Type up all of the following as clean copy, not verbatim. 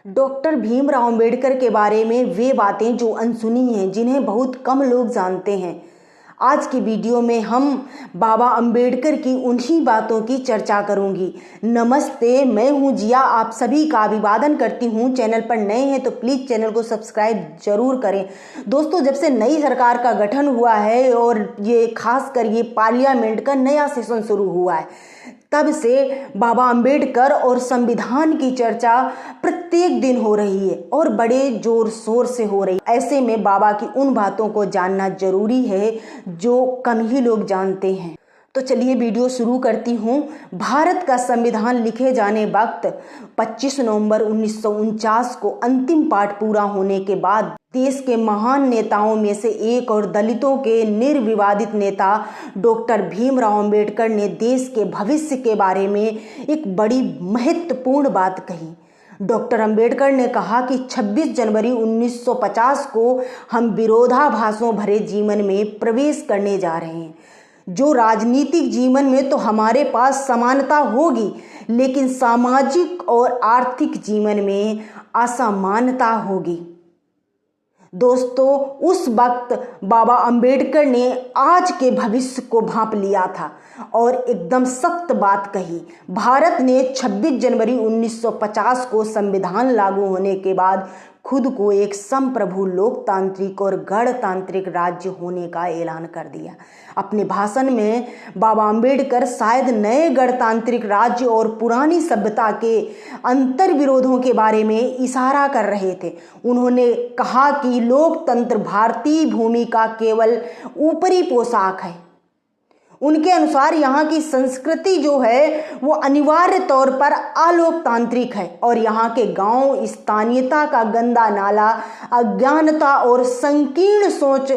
Doctor Bhimrao Ambedkar के बारे में वे बातें जो अनसुनी हैं, जिन्हें बहुत कम लोग जानते हैं। आज की वीडियो में हम बाबा अंबेडकर की उन्हीं बातों की चर्चा करूंगी। नमस्ते, मैं हूं जिया, आप सभी का अभिवादन करती हूं। चैनल पर नए हैं तो प्लीज़ चैनल को सब्सक्राइब जरूर करें। दोस्तों, जब से नई सरकार का गठन हुआ है और ये खासकर ये पार्लियामेंट का नया सेशन शुरू हुआ है, तब से बाबा अंबेडकर और संविधान की चर्चा प्रत्येक दिन हो रही है और बड़े जोर शोर से हो रही है। ऐसे में बाबा की उन बातों को जानना जरूरी है जो कम ही लोग जानते हैं। तो चलिए वीडियो शुरू करती हूँ। भारत का संविधान लिखे जाने वक्त 25 नवंबर 1949 को अंतिम पाठ पूरा होने के बाद देश के महान नेताओं में से एक और दलितों के निर्विवादित नेता डॉक्टर भीमराव अंबेडकर ने देश के भविष्य के बारे में एक बड़ी महत्वपूर्ण बात कही। डॉक्टर अंबेडकर ने कहा कि 26 जनवरी 1950 को हम विरोधाभासों भरे जीवन में प्रवेश करने जा रहे हैं। जो राजनीतिक जीवन में तो हमारे पास समानता होगी, लेकिन सामाजिक और आर्थिक जीवन में असमानता होगी। दोस्तों, उस वक्त बाबा अंबेडकर ने आज के भविष्य को भांप लिया था और एकदम सख्त बात कही। भारत ने 26 जनवरी 1950 को संविधान लागू होने के बाद खुद को एक संप्रभु लोकतांत्रिक और गणतांत्रिक राज्य होने का ऐलान कर दिया। अपने भाषण में बाबा अंबेडकर शायद नए गणतांत्रिक राज्य और पुरानी सभ्यता के अंतर विरोधों के बारे में इशारा कर रहे थे। उन्होंने कहा कि लोकतंत्र भारतीय भूमि का केवल ऊपरी पोशाक है। उनके अनुसार यहाँ की संस्कृति जो है वो अनिवार्य तौर पर अलोकतांत्रिक है और यहाँ के गांव स्थानीयता का गंदा नाला, अज्ञानता और संकीर्ण सोच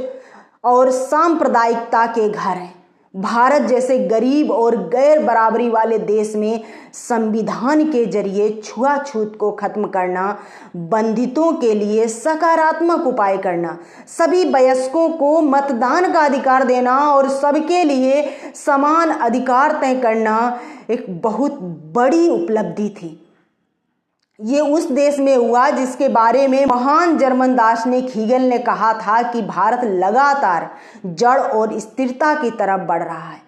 और सांप्रदायिकता के घर हैं। भारत जैसे गरीब और गैर बराबरी वाले देश में संविधान के जरिए छुआछूत को खत्म करना, बंधितों के लिए सकारात्मक उपाय करना, सभी वयस्कों को मतदान का अधिकार देना और सबके लिए समान अधिकार तय करना एक बहुत बड़ी उपलब्धि थी। ये उस देश में हुआ जिसके बारे में महान जर्मन दार्शनिक हीगल ने कहा था कि भारत लगातार जड़ और स्थिरता की तरफ बढ़ रहा है।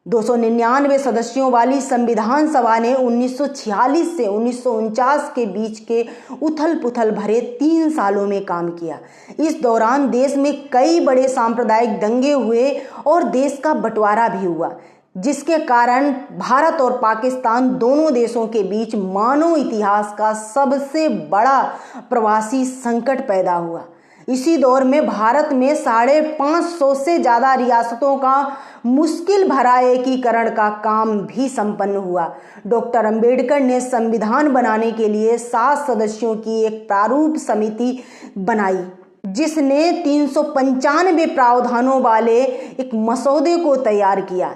299 सदस्यों वाली संविधान सभा ने 1946 से 1949 के बीच के उथल पुथल भरे 3 सालों में काम किया। इस दौरान देश में कई बड़े सांप्रदायिक दंगे हुए और देश का बंटवारा भी हुआ, जिसके कारण भारत और पाकिस्तान दोनों देशों के बीच मानव इतिहास का सबसे बड़ा प्रवासी संकट पैदा हुआ। इसी दौर में भारत में 550 से ज़्यादा रियासतों का मुश्किल भरा एकीकरण का काम भी संपन्न हुआ। डॉक्टर अंबेडकर ने संविधान बनाने के लिए 7 सदस्यों की एक प्रारूप समिति बनाई, जिसने 395 प्रावधानों वाले एक मसौदे को तैयार किया।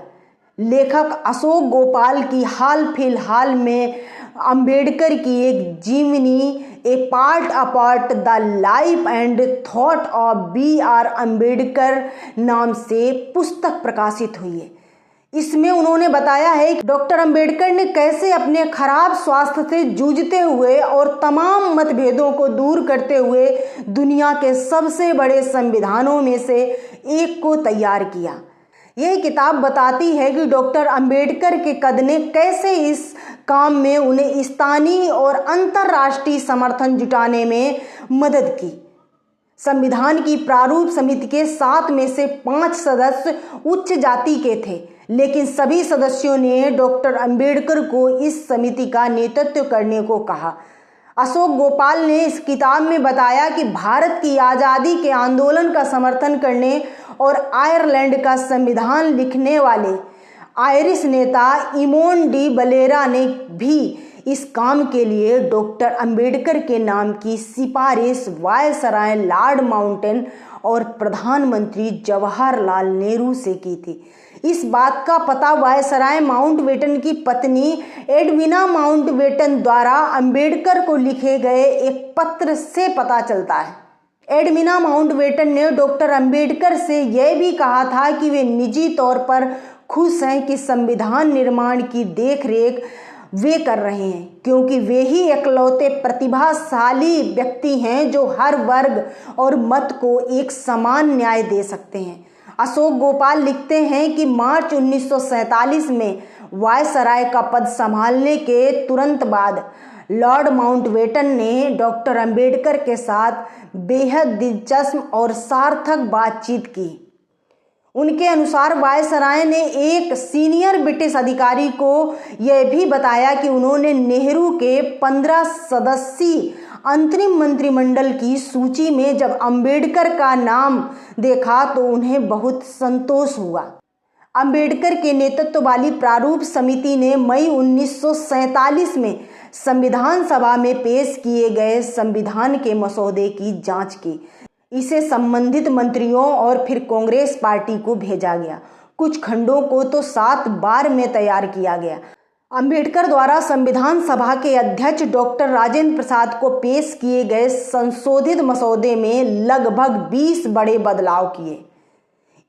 लेखक अशोक गोपाल की हाल फिलहाल में अंबेडकर की एक जीवनी a part apart the life and thought of B.R. Ambedkar नाम से पुस्तक प्रकाशित हुई है। इसमें उन्होंने बताया है कि डॉक्टर अंबेडकर ने कैसे अपने खराब स्वास्थ्य से जूझते हुए और तमाम मतभेदों को दूर करते हुए दुनिया के सबसे बड़े संविधानों में से एक को तैयार किया। यह किताब बताती है कि डॉक्टर अंबेडकर के कद ने कैसे इस काम में उन्हें स्थानीय और अंतर्राष्ट्रीय समर्थन जुटाने में मदद की। संविधान की प्रारूप समिति के 7 में से 5 सदस्य उच्च जाति के थे, लेकिन सभी सदस्यों ने डॉक्टर अंबेडकर को इस समिति का नेतृत्व करने को कहा। अशोक गोपाल ने इस किताब में बताया कि भारत की आज़ादी के आंदोलन का समर्थन करने और आयरलैंड का संविधान लिखने वाले आयरिश नेता इमोन डी बलेरा ने भी इस काम के लिए डॉक्टर अंबेडकर के नाम की सिफारिश वायसराय लॉर्ड माउंटेन और प्रधानमंत्री जवाहरलाल नेहरू से की थी। इस बात का पता वायसराय माउंटबेटन की पत्नी एडविना माउंटबेटन द्वारा अंबेडकर को लिखे गए एक पत्र से पता चलता है। एडविना माउंटबेटन ने डॉक्टर अंबेडकर से यह भी कहा था कि वे निजी तौर पर खुश हैं कि संविधान निर्माण की देखरेख वे कर रहे हैं, क्योंकि वे ही इकलौते प्रतिभाशाली व्यक्ति हैं जो हर वर्ग और मत को एक समान न्याय दे सकते हैं। अशोक गोपाल लिखते हैं कि मार्च 1947 में वायसराय का पद संभालने के तुरंत बाद लॉर्ड माउंटबेटन ने डॉक्टर अंबेडकर के साथ बेहद दिलचस्प और सार्थक बातचीत की। उनके अनुसार वायसराय ने एक सीनियर ब्रिटिश अधिकारी को यह भी बताया कि उन्होंने नेहरू के 15 सदस्यीय अंतरिम मंत्रिमंडल की सूची में जब अंबेडकर का नाम देखा तो उन्हें बहुत संतोष हुआ। अंबेडकर के नेतृत्व वाली प्रारूप समिति ने मई 1947 में संविधान सभा में पेश किए गए संविधान के मसौदे की जांच की। इसे संबंधित मंत्रियों और फिर कांग्रेस पार्टी को भेजा गया। कुछ खंडों को तो 7 बार में तैयार किया गया। अंबेडकर द्वारा संविधान सभा के अध्यक्ष डॉक्टर राजेंद्र प्रसाद को पेश किए गए संशोधित मसौदे में लगभग 20 बड़े बदलाव किए।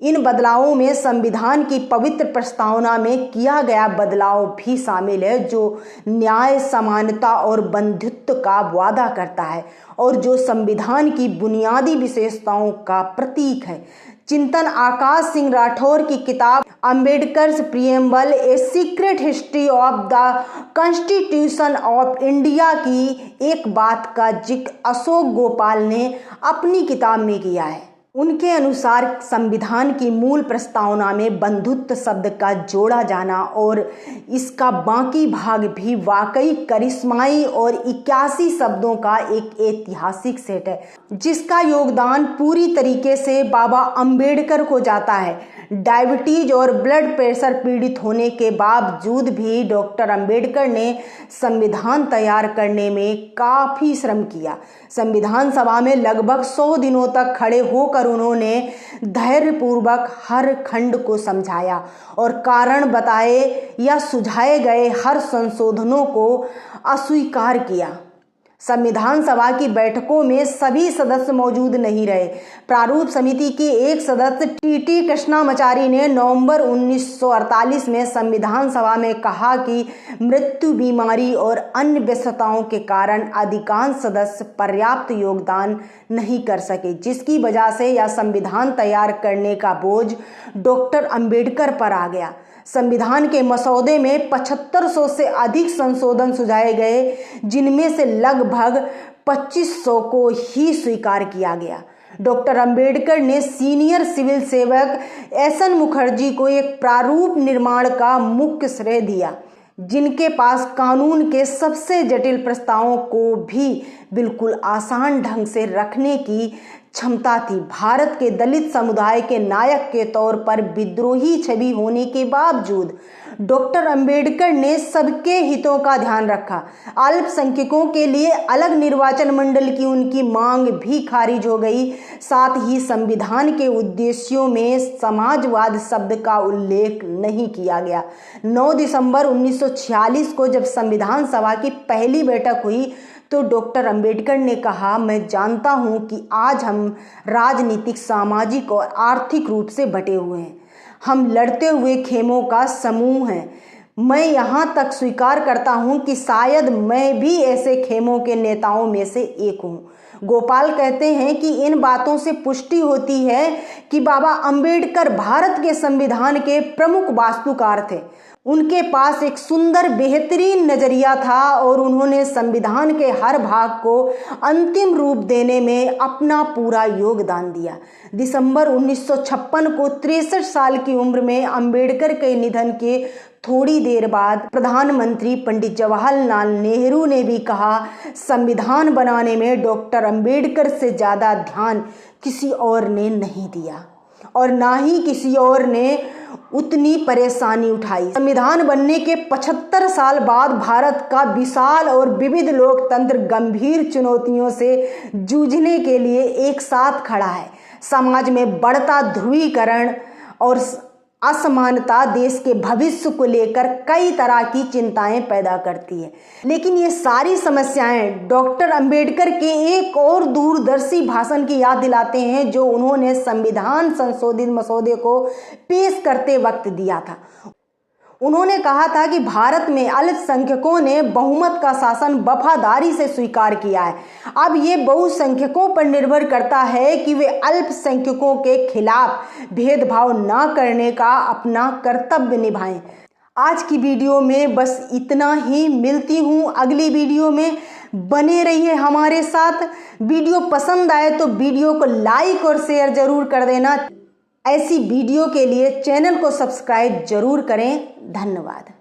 इन बदलावों में संविधान की पवित्र प्रस्तावना में किया गया बदलाव भी शामिल है, जो न्याय, समानता और बंधुत्व का वादा करता है और जो संविधान की बुनियादी विशेषताओं का प्रतीक है। चिंतन आकाश सिंह राठौर की किताब Ambedkar's preamble a secret history of the constitution of India की एक बात का जिक्र अशोक गोपाल ने अपनी किताब में किया है। उनके अनुसार संविधान की मूल प्रस्तावना में बंधुत्व शब्द का जोड़ा जाना और इसका बाकी भाग भी वाकई करिश्माई और 81 शब्दों का एक ऐतिहासिक सेट है, जिसका योगदान पूरी तरीके से बाबा अंबेडकर को जाता है। डायबिटीज और ब्लड प्रेशर पीड़ित होने के बावजूद भी डॉक्टर अंबेडकर ने संविधान तैयार करने में काफ़ी श्रम किया। संविधान सभा में लगभग 100 दिनों तक खड़े होकर उन्होंने धैर्यपूर्वक हर खंड को समझाया और कारण बताए या सुझाए गए हर संशोधनों को अस्वीकार किया। संविधान सभा की बैठकों में सभी सदस्य मौजूद नहीं रहे। प्रारूप समिति के एक सदस्य टीटी कृष्णामाचारी ने नवंबर 1948 में संविधान सभा में कहा कि मृत्यु, बीमारी और अन्य व्यस्तताओं के कारण अधिकांश सदस्य पर्याप्त योगदान नहीं कर सके, जिसकी वजह से यह संविधान तैयार करने का बोझ डॉक्टर अंबेडकर पर आ गया। संविधान के मसौदे में 7500 से अधिक संशोधन सुझाए गए, जिनमें से लगभग 2500 को ही स्वीकार किया गया। डॉक्टर अंबेडकर ने सीनियर सिविल सेवक एस.एन. मुखर्जी को एक प्रारूप निर्माण का मुख्य श्रेय दिया, जिनके पास कानून के सबसे जटिल प्रस्तावों को भी बिल्कुल आसान ढंग से रखने की क्षमता थी। भारत के दलित समुदाय के नायक के तौर पर विद्रोही छवि होने के बावजूद डॉक्टर अंबेडकर ने सबके हितों का ध्यान रखा। अल्पसंख्यकों के लिए अलग निर्वाचन मंडल की उनकी मांग भी खारिज हो गई। साथ ही संविधान के उद्देश्यों में समाजवाद शब्द का उल्लेख नहीं किया गया। 9 दिसंबर 1946 को जब संविधान सभा की पहली बैठक हुई तो डॉक्टर अंबेडकर ने कहा, मैं जानता हूं कि आज हम राजनीतिक, सामाजिक और आर्थिक रूप से बटे हुए हैं। हम लड़ते हुए खेमों का समूह हैं। मैं यहाँ तक स्वीकार करता हूँ कि शायद मैं भी ऐसे खेमों के नेताओं में से एक हूँ। गोपाल कहते हैं कि इन बातों से पुष्टि होती है कि बाबा अंबेडकर भारत के संविधान के प्रमुख वास्तुकार थे। उनके पास एक सुंदर, बेहतरीन नजरिया था और उन्होंने संविधान के हर भाग को अंतिम रूप देने में अपना पूरा योगदान दिया। दिसंबर 1956 को 63 साल की उम्र में अंबेडकर के निधन के थोड़ी देर बाद प्रधानमंत्री पंडित जवाहरलाल नेहरू ने भी कहा, संविधान बनाने में डॉक्टर अंबेडकर से ज़्यादा ध्यान किसी और ने नहीं दिया और ना ही किसी और ने उतनी परेशानी उठाई। संविधान बनने के 75 साल बाद भारत का विशाल और विविध लोकतंत्र गंभीर चुनौतियों से जूझने के लिए एक साथ खड़ा है। समाज में बढ़ता ध्रुवीकरण और असमानता देश के भविष्य को लेकर कई तरह की चिंताएं पैदा करती है, लेकिन ये सारी समस्याएं डॉक्टर अंबेडकर के एक और दूरदर्शी भाषण की याद दिलाते हैं जो उन्होंने संविधान संशोधित मसौदे को पेश करते वक्त दिया था। उन्होंने कहा था कि भारत में अल्पसंख्यकों ने बहुमत का शासन वफादारी से स्वीकार किया है। अब ये बहुसंख्यकों पर निर्भर करता है कि वे अल्पसंख्यकों के खिलाफ भेदभाव न करने का अपना कर्तव्य निभाएं। आज की वीडियो में बस इतना ही। मिलती हूँ अगली वीडियो में। बने रहिए हमारे साथ। वीडियो पसंद आए तो वीडियो को लाइक और शेयर जरूर कर देना। ऐसी वीडियो के लिए चैनल को सब्सक्राइब जरूर करें। धन्यवाद।